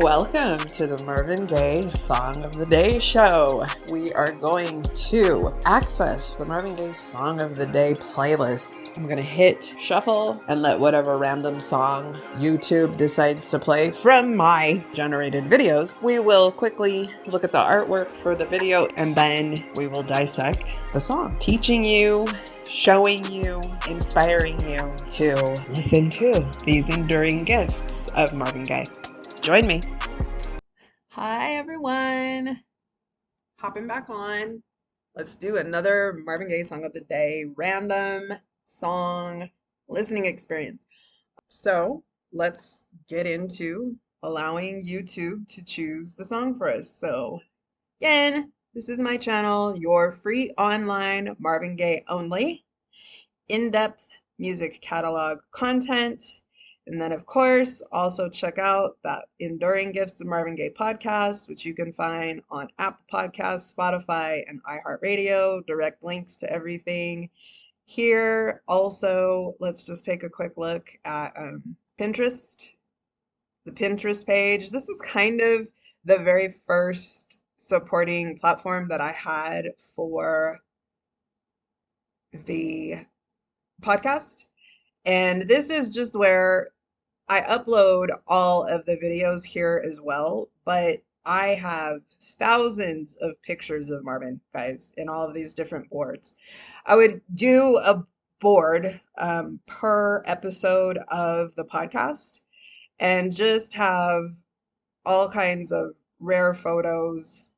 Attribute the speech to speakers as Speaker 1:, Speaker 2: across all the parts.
Speaker 1: Welcome to the Marvin Gaye Song of the Day show. We are going to access the Marvin Gaye Song of the Day playlist. I'm going to hit shuffle and let whatever random song YouTube decides to play from my generated videos. We will quickly look at the artwork for the video and then we will dissect the song, teaching you, showing you, inspiring you to listen to these enduring gifts of Marvin Gaye. Join me. Hi, everyone. Hopping back on. Let's do another Marvin Gaye Song of the Day, random song listening experience. So let's get into allowing YouTube to choose the song for us. So again, this is my channel, your free online Marvin Gaye only, in-depth music catalog content. And then, of course, also check out that Enduring Gifts of Marvin Gaye podcast, which you can find on Apple Podcasts, Spotify, and iHeartRadio. Direct links to everything here. Also, let's just take a quick look at Pinterest, the Pinterest page. This is kind of the very first supporting platform that I had for the podcast. And this is just where I upload all of the videos here as well, but I have thousands of pictures of Marvin, guys, in all of these different boards. I would do a board per episode of the podcast and just have all kinds of rare photos,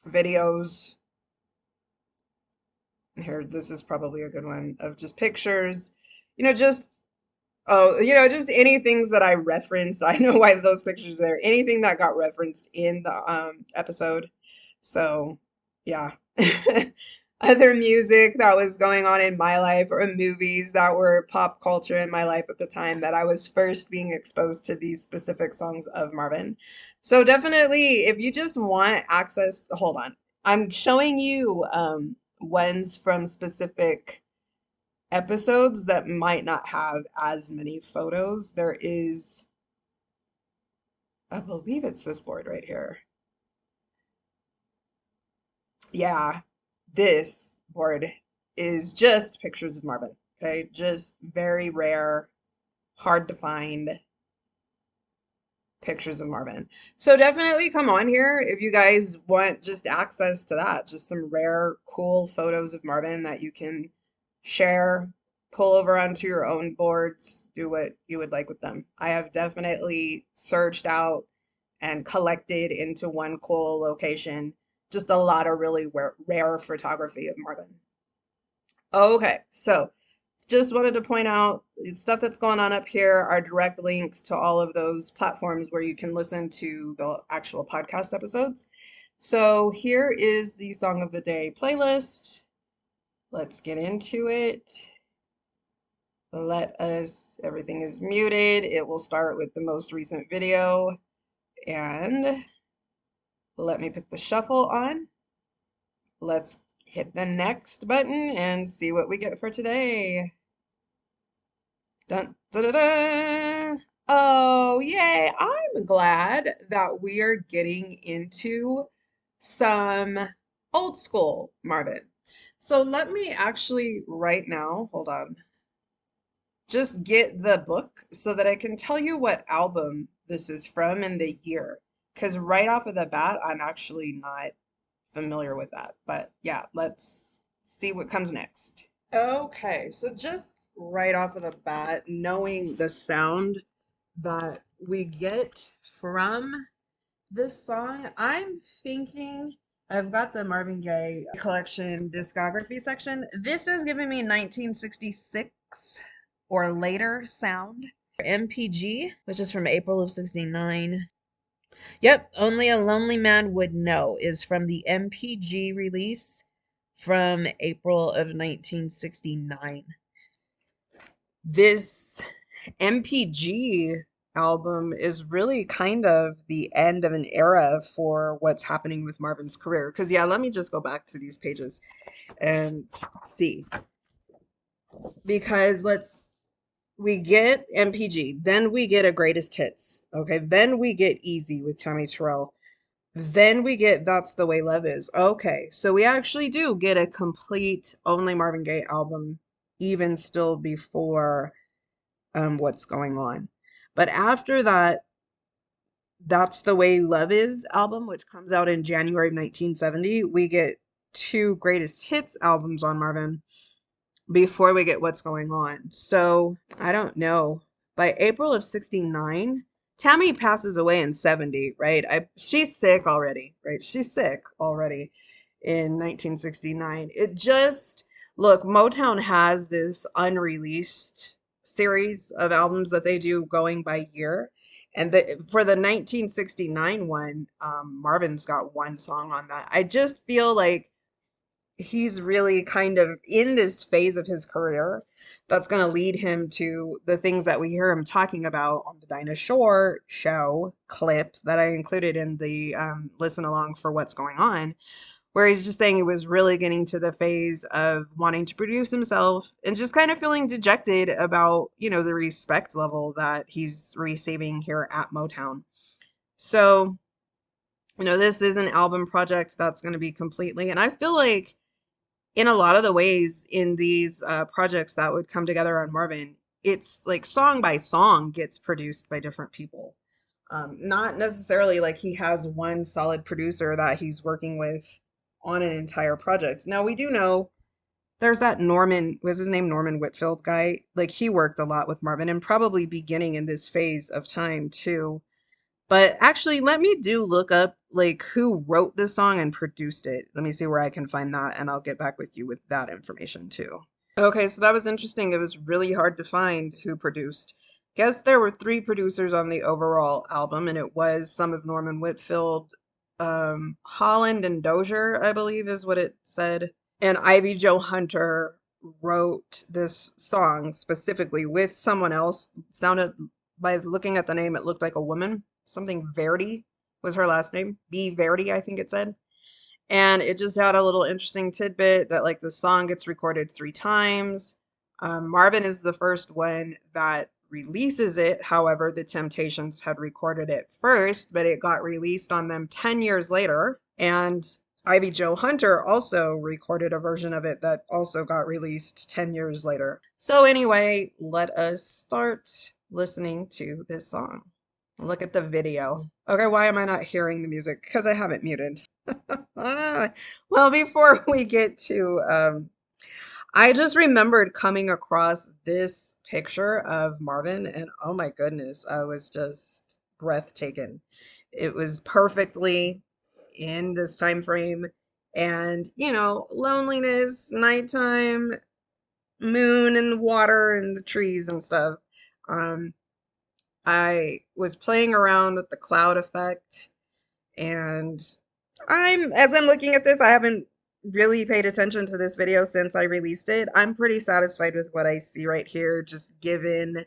Speaker 1: videos. Here, this is probably a good one of just pictures, just just any things that I referenced. I know why those pictures are there. Anything that got referenced in the episode. So, yeah. Other music that was going on in my life or movies that were pop culture in my life at the time that I was first being exposed to these specific songs of Marvin. So definitely, if you just want access, hold on. I'm showing you ones from specific episodes that might not have as many photos. There is, I believe it's this board right here. Yeah, this board is just pictures of Marvin. Okay, just very rare, hard to find pictures of Marvin. So definitely come on here if you guys want just access to that. Just some rare, cool photos of Marvin that you can share, pull over onto your own boards, do what you would like with them. I have definitely searched out and collected into one cool location just a lot of really rare photography of Marvin. Okay, so just wanted to point out the stuff that's going on up here are direct links to all of those platforms where you can listen to the actual podcast episodes. So here is the Song of the Day playlist. Let's get into it. Everything is muted. It will start with the most recent video. And let me put the shuffle on. Let's hit the next button and see what we get for today. Dun, da, da, da. Oh, yay. I'm glad that we are getting into some old school Marvin. So let me actually right now, hold on, just get the book so that I can tell you what album this is from and the year. Because right off of the bat, I'm actually not familiar with that. But yeah, let's see what comes next. Okay, so just right off of the bat, knowing the sound that we get from this song, I'm thinking I've got the Marvin Gaye collection discography section. This is giving me 1966 or later sound. MPG, which is from April of 69. Yep, Only a Lonely Man Would Know is from the MPG release from April of 1969. This MPG album is really kind of the end of an era for what's happening with Marvin's career. Because, yeah, let me just go back to these pages and see. Because we get MPG, then we get a greatest hits. Okay, then we get Easy with Tammy Terrell. Then we get That's the Way Love Is. Okay, so we actually do get a complete only Marvin Gaye album, even still before What's Going On. But after that, That's the Way Love Is album, which comes out in January of 1970, we get two greatest hits albums on Marvin before we get What's Going On. So I don't know. By April of 69, Tammy passes away in 70, right? She's sick already, right? She's sick already in 1969. It just, look, Motown has this unreleased series of albums that they do going by year. And for the 1969 one, Marvin's got one song on that. I just feel like he's really kind of in this phase of his career that's going to lead him to the things that we hear him talking about on the Dinah Shore show clip that I included in the listen along for What's Going On, where he's just saying he was really getting to the phase of wanting to produce himself and just kind of feeling dejected about, the respect level that he's receiving here at Motown. So, this is an album project that's going to be completely, and I feel like in a lot of the ways in these projects that would come together on Marvin, it's like song by song gets produced by different people. Not necessarily like he has one solid producer that he's working with on an entire project. Now, we do know there's that was his name Norman Whitfield guy? Like, he worked a lot with Marvin and probably beginning in this phase of time too. But actually, let me look up like who wrote this song and produced it. Let me see where I can find that, and I'll get back with you with that information too. Okay, so that was interesting. It was really hard to find who produced. Guess there were 3 producers on the overall album, and it was some of Norman Whitfield, Holland and Dozier, I believe is what it said. And Ivy Jo Hunter wrote this song specifically with someone else. Sounded, by looking at the name, it looked like a woman. Something Verdi was her last name. B. Verdi, I think it said. And it just had a little interesting tidbit that like the song gets recorded 3 times. Marvin is the first one that releases it. However, the Temptations had recorded it first, but it got released on them 10 years later. And Ivy Jo Hunter also recorded a version of it that also got released 10 years later. So anyway, let us start listening to this song. Look at the video. Okay, why am I not hearing the music? Because I have it muted. Well, before we get to, I just remembered coming across this picture of Marvin, and oh my goodness, I was just breathtaking. It was perfectly in this time frame, and loneliness, nighttime, moon and water and the trees and stuff. I was playing around with the cloud effect, and as I'm looking at this, I haven't really paid attention to this video since I released it. I'm pretty satisfied with what I see right here, just given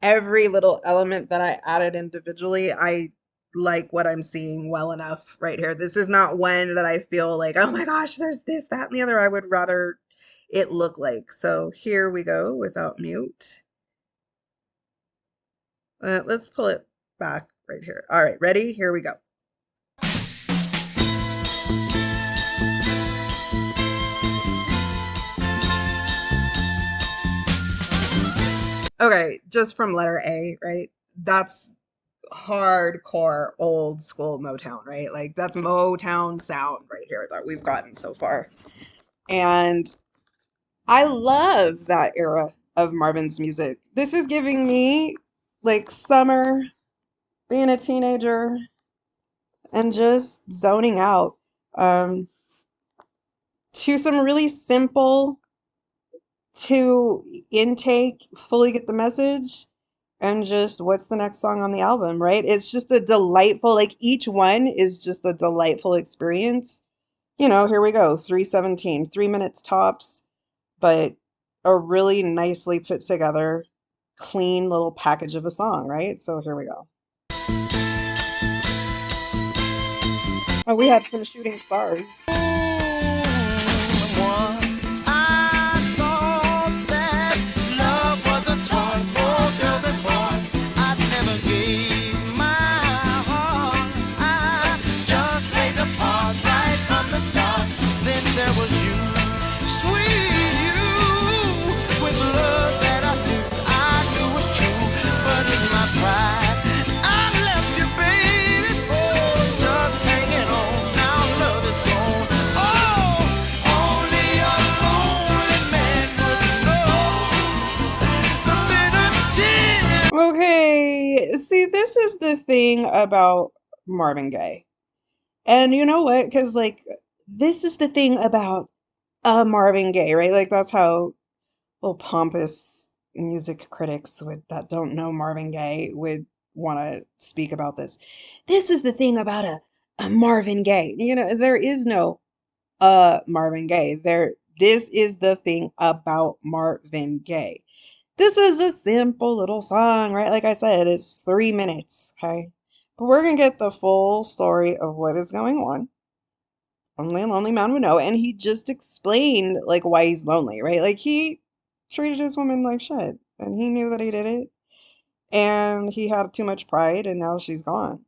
Speaker 1: every little element that I added individually. I like what I'm seeing well enough right here. This is not one that I feel like, oh my gosh, there's this, that, and the other. I would rather it look like. So here we go without mute. Let's pull it back right here. All right, ready? Here we go. Okay, just from letter A, right? That's hardcore old school Motown, right? Like that's Motown sound right here that we've gotten so far. And I love that era of Marvin's music. This is giving me like summer, being a teenager, and just zoning out to some really simple to intake, fully get the message, and just what's the next song on the album, right? It's just a delightful, like each one is just a delightful experience. Here we go, 3:17, 3 minutes tops, but a really nicely put together, clean little package of a song, right? So here we go. Oh, we had some shooting stars. Once I thought that love Okay, see, this is the thing about Marvin Gaye. And you know what? Because, like, this is the thing about Marvin Gaye, right? Like, that's how little pompous music critics would that don't know Marvin Gaye would want to speak about this. This is the thing about a Marvin Gaye. You know, there is no Marvin Gaye. This is the thing about Marvin Gaye. This is a simple little song, right? Like I said, it's 3 minutes, okay? But we're gonna get the full story of what is going on. Only a lonely man would know. And he just explained like why he's lonely, right? Like he treated his woman like shit. And he knew that he did it. And he had too much pride and now she's gone.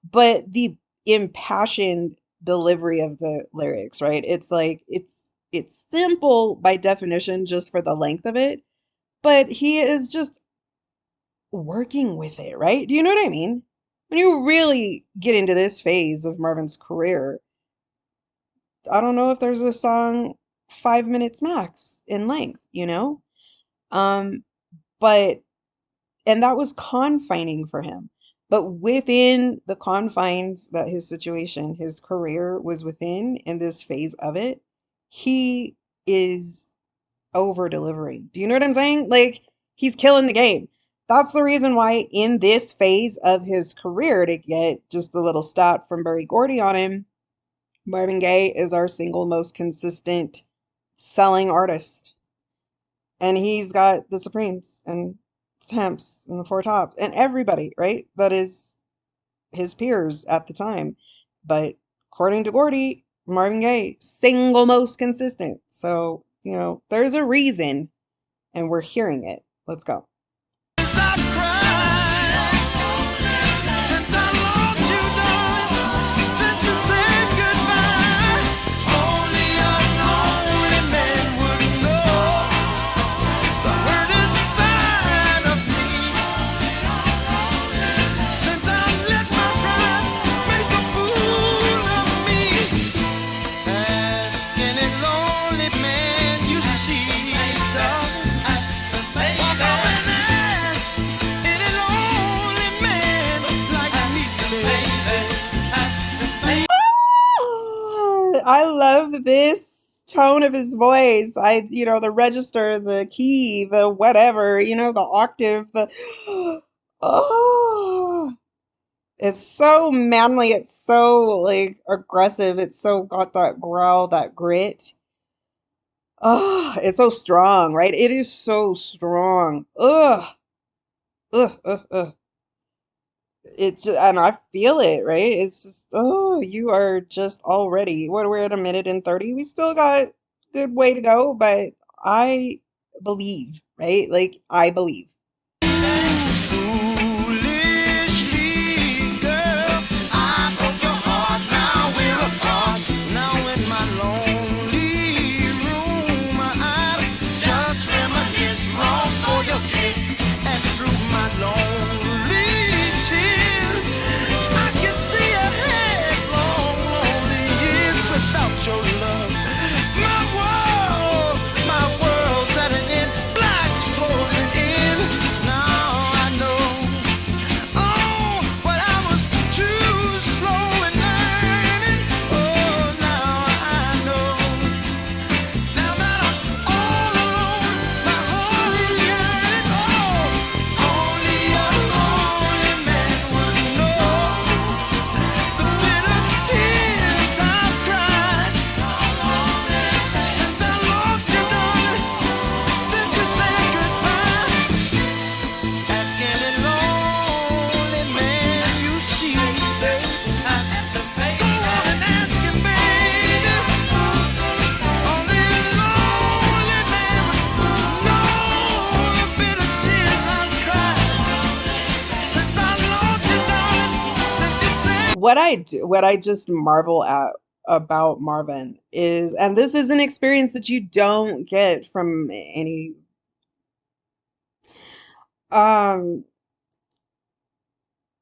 Speaker 1: But the impassioned delivery of the lyrics, right? It's like it's simple by definition just for the length of it, but he is just working with it, right? Do you know what I mean? When you really get into this phase of Marvin's career, I don't know if there's a song 5 minutes max in length, you know? Um, but and that was confining for him. But within the confines that his situation, his career was within in this phase of it, he is over delivering. Do you know what I'm saying? Like, he's killing the game. That's the reason why in this phase of his career, to get just a little stat from Berry Gordy on him, Marvin Gaye is our single most consistent selling artist. And he's got the Supremes and Temps and the Four Tops and everybody, right? That is his peers at the time. But according to Gordy, Marvin Gaye, single most consistent. So, you know, there's a reason and we're hearing it. Let's go. I love this tone of his voice. The register, the key, the whatever, the octave, oh, it's so manly. It's so like aggressive. It's so got that growl, that grit. Oh, it's so strong, right? It is so strong. Ugh, ugh, ugh, ugh. And I feel it, right? It's just, oh, you are just already, what, we're at a minute and 30. We still got good way to go, but I believe, right? Like, I believe. What I just marvel at about Marvin is, and this is an experience that you don't get from any,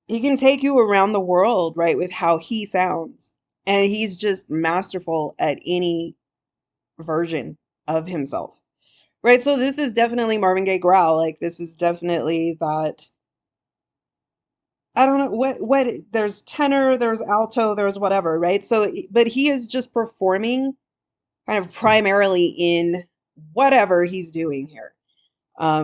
Speaker 1: he can take you around the world, right, with how he sounds. And he's just masterful at any version of himself. Right, so this is definitely Marvin Gaye growl. Like, this is definitely that I don't know what there's tenor, there's alto, there's whatever, right? So, but he is just performing kind of primarily in whatever he's doing here.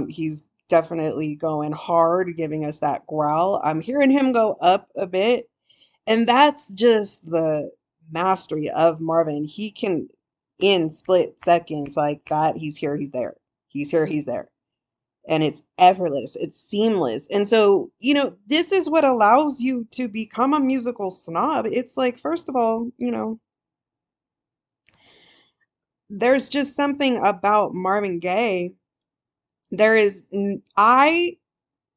Speaker 1: He's definitely going hard, giving us that growl. I'm hearing him go up a bit, and that's just the mastery of Marvin. He can, in split seconds like that, he's here, he's there. He's here, he's there. And it's effortless, it's seamless. And so, this is what allows you to become a musical snob. It's like, first of all, there's just something about Marvin Gaye. There is, I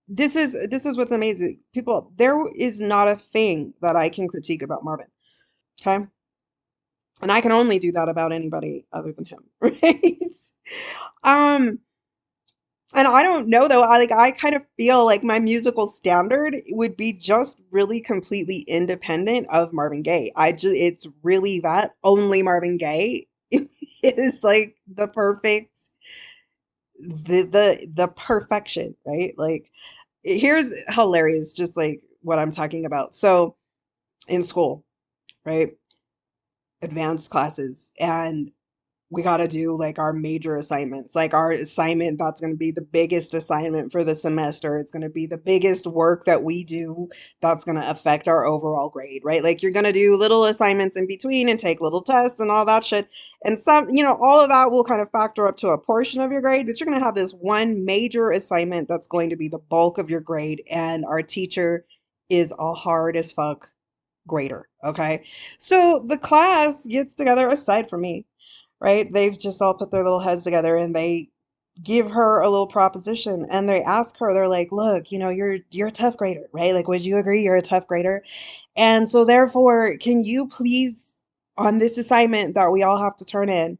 Speaker 1: this is what's amazing. People, there is not a thing that I can critique about Marvin. Okay? And I can only do that about anybody other than him. Right? Um, and I don't know though, I kind of feel like my musical standard would be just really completely independent of Marvin Gaye. It's really that only Marvin Gaye is like the perfect the perfection, right? Like here's hilarious, just like what I'm talking about. So in school, right? Advanced classes, and we got to do like our major assignments, like our assignment that's going to be the biggest assignment for the semester. It's going to be the biggest work that we do that's going to affect our overall grade, right? Like you're going to do little assignments in between and take little tests and all that shit. And some, all of that will kind of factor up to a portion of your grade, but you're going to have this one major assignment that's going to be the bulk of your grade. And our teacher is a hard as fuck grader. Okay. So the class gets together aside from me, right? They've just all put their little heads together and they give her a little proposition and they ask her, they're like, look, you're a tough grader, right? Like, would you agree you're a tough grader? And so therefore, can you please, on this assignment that we all have to turn in,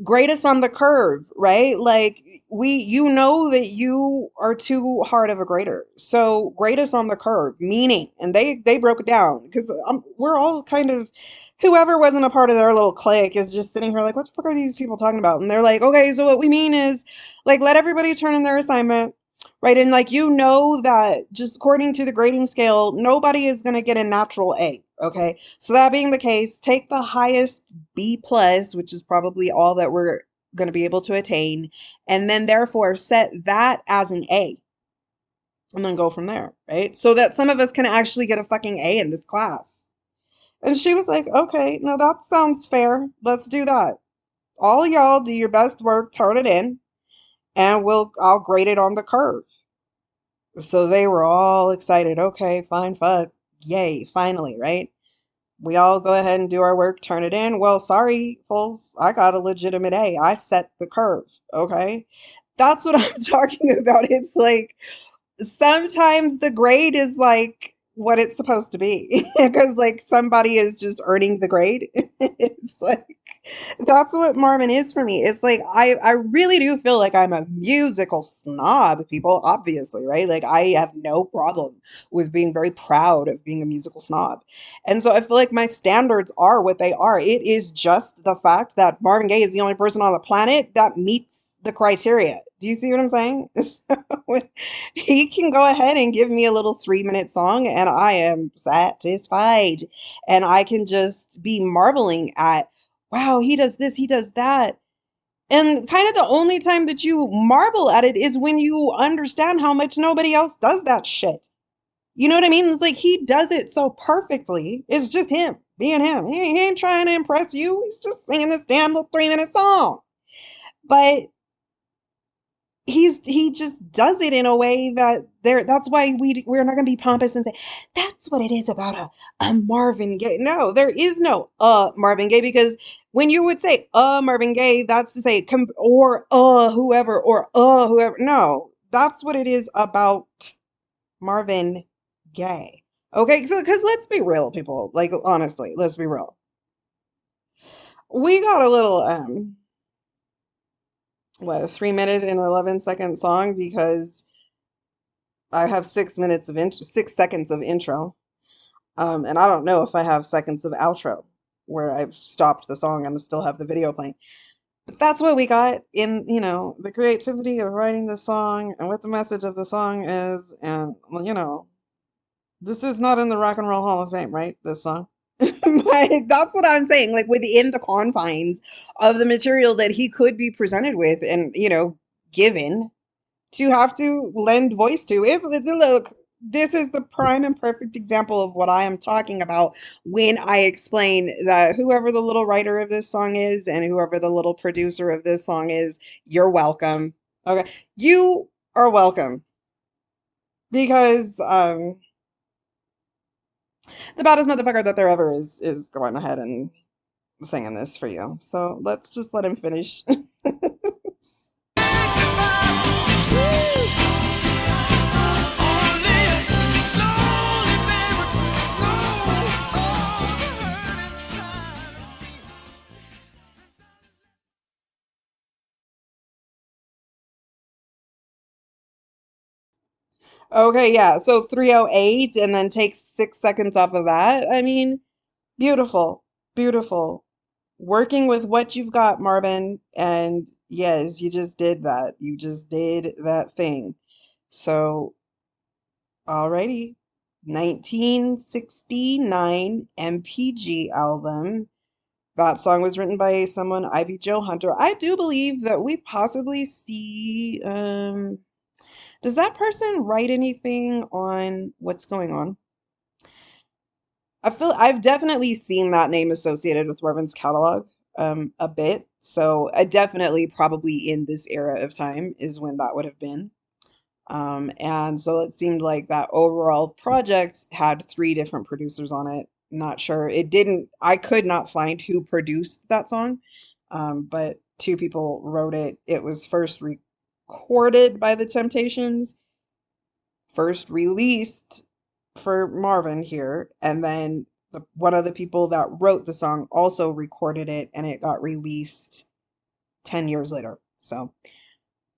Speaker 1: grade us on the curve, right? Like you know that you are too hard of a grader. So grade us on the curve, meaning, and they broke it down because we're all kind of, whoever wasn't a part of their little clique is just sitting here like, what the fuck are these people talking about? And they're like, okay, so what we mean is like, let everybody turn in their assignment. Right. And like, that just according to the grading scale, nobody is going to get a natural A. Okay. So that being the case, take the highest B plus, which is probably all that we're going to be able to attain. And then therefore set that as an A and then go from there. Right. So that some of us can actually get a fucking A in this class. And she was like, okay, no, that sounds fair. Let's do that. All y'all do your best work, turn it in, and I'll grade it on the curve. So they were all excited. Okay, fine, fuck. Yay, finally, right? We all go ahead and do our work, turn it in. Well, sorry, fools. I got a legitimate A. I set the curve, okay? That's what I'm talking about. It's like sometimes the grade is like what it's supposed to be because like somebody is just earning the grade. It's like that's what Marvin is for me. It's like I really do feel like I'm a musical snob, people, obviously, right? Like I have no problem with being very proud of being a musical snob. And so I feel like my standards are what they are. It is just the fact that Marvin Gaye is the only person on the planet that meets the criteria. Do you see what I'm saying? He can go ahead and give me a little 3-minute song and I am satisfied. And I can just be marveling at, wow, he does this, he does that. And kind of the only time that you marvel at it is when you understand how much nobody else does that shit. You know what I mean? It's like he does it so perfectly. It's just him being him. He ain't trying to impress you. He's just singing this damn little 3-minute song. But he just does it in a way that's why we're not going to be pompous and say that's what it is about a Marvin Gaye. No, there is no Marvin Gaye, because when you would say Marvin Gaye, that's to say or whoever or whoever. No, that's what it is about Marvin Gaye. Okay, so because let's be real, people. Like honestly, let's be real. We got a little what, a 3-minute and 11-second song because I have 6 seconds of intro. And I don't know if I have seconds of outro where I've stopped the song and still have the video playing. But that's what we got in, the creativity of writing the song and what the message of the song is. And, This is not in the Rock and Roll Hall of Fame, right? This song. But that's what I'm saying. Like within the confines of the material that he could be presented with and, given to have to lend voice to. Look, this is the prime and perfect example of what I am talking about when I explain that whoever the little writer of this song is and whoever the little producer of this song is, you're welcome. Okay. You are welcome. Because the baddest motherfucker that there ever is going ahead and singing this for you. So let's just let him finish. Okay, yeah. So 308 and then take 6 seconds off of that. I mean, beautiful. Beautiful. Working with what you've got, Marvin. And yes, you just did that. You just did that thing. So, alrighty. 1969 MPG album. That song was written by someone, Ivy Joe Hunter. I do believe that we possibly see, does that person write anything on what's going on? I feel I've definitely seen that name associated with Marvin's catalog, a bit. So I definitely probably in this era of time is when that would have been. And so it seemed like that overall project had three different producers on it. Not sure. It didn't, I could not find who produced that song, but two people wrote it. It was first recorded by the Temptations, first released for Marvin here, and then one of the people that wrote the song also recorded it, and it got released 10 years later. So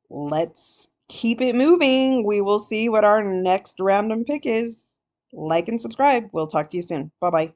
Speaker 1: let's keep it moving. We will see what our next random pick is. Like and subscribe. We'll talk to you soon. Bye bye.